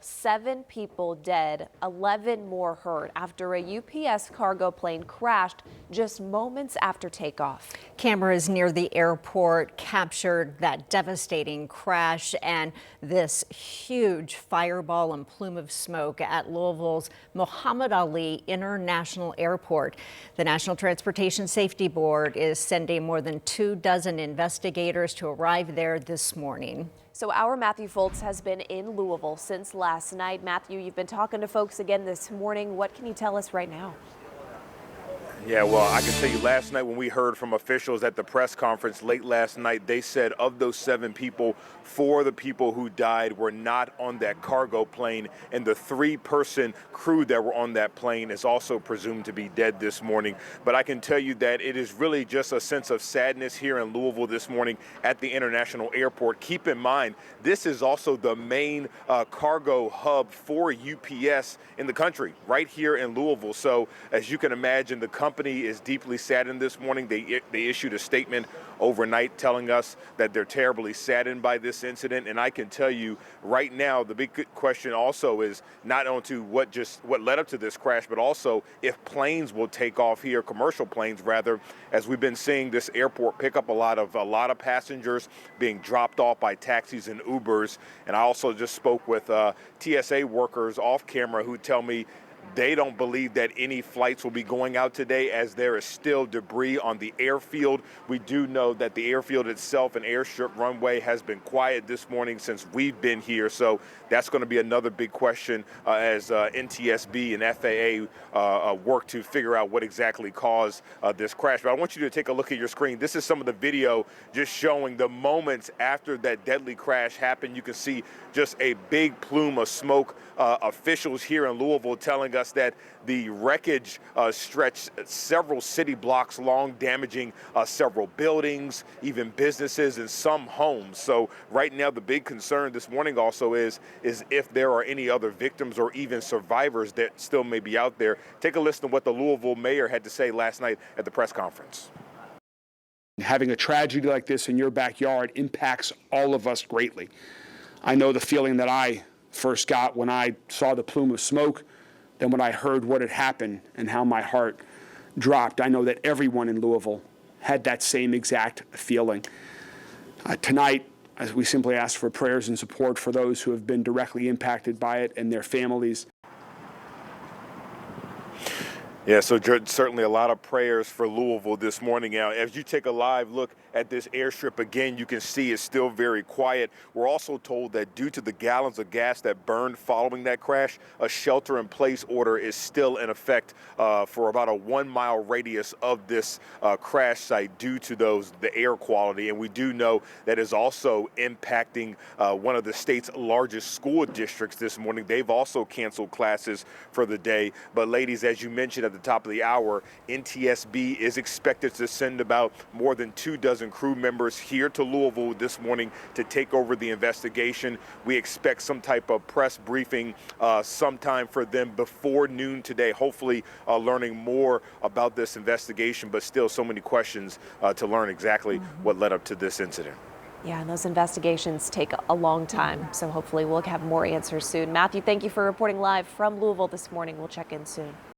7 people dead, 11 more hurt after a UPS cargo plane crashed just moments after takeoff. Cameras near the airport captured that devastating crash and this huge fireball and plume of smoke at Louisville's Muhammad Ali International Airport. The National Transportation Safety Board is sending more than 24 investigators to arrive there this morning. So our Matthew Foltz has been in Louisville since last night. Matthew, you've been talking to folks again this morning. What can you tell us right now? Yeah, well, I can tell you last night when we heard from officials at the press conference late last night, they said of those 7 people, 4 of the people who died were not on that cargo plane, and the 3-person crew that were on that plane is also presumed to be dead this morning. But I can tell you that it is really just a sense of sadness here in Louisville this morning at the International Airport. Keep in mind, this is also the main cargo hub for UPS in the country, right here in Louisville. So as you can imagine, the company is deeply saddened this morning. They issued a statement overnight telling us that they're terribly saddened by this incident. And I can tell you right now, the big question also is not only what led up to this crash, but also if planes will take off here, commercial planes rather, as we've been seeing this airport pick up a lot of passengers being dropped off by taxis and Ubers. And I also just spoke with TSA workers off camera who tell me they don't believe that any flights will be going out today as there is still debris on the airfield. We do know that the airfield itself and airstrip runway has been quiet this morning since we've been here. So that's going to be another big question as NTSB and FAA work to figure out what exactly caused this crash. But I want you to take a look at your screen. This is some of the video just showing the moments after that deadly crash happened. You can see just a big plume of smoke. Officials here in Louisville telling us that the wreckage stretched several city blocks long, damaging several buildings, even businesses and some homes. So right now, the big concern this morning also is if there are any other victims or even survivors that still may be out there. Take a listen to what the Louisville mayor had to say last night at the press conference. Having a tragedy like this in your backyard impacts all of us greatly. I know the feeling that I first got when I saw the plume of smoke, then when I heard what had happened and how my heart dropped. I know that everyone in Louisville had that same exact feeling. Tonight, as we simply ask for prayers and support for those who have been directly impacted by it and their families. Yeah, so certainly a lot of prayers for Louisville this morning. Now, as you take a live look at this airstrip again, you can see it's still very quiet. We're also told that due to the gallons of gas that burned following that crash, a shelter-in-place order is still in effect for about a 1-mile radius of this crash site due to the air quality. And we do know that is also impacting one of the state's largest school districts this morning. They've also canceled classes for the day. But ladies, as you mentioned at the top of the hour, NTSB is expected to send about more than 24 crew members here to Louisville this morning to take over the investigation. We expect some type of press briefing sometime for them before noon today, hopefully learning more about this investigation, but still so many questions to learn exactly what led up to this incident. Yeah, and those investigations take a long time, so hopefully we'll have more answers soon. Matthew, thank you for reporting live from Louisville this morning. We'll check in soon.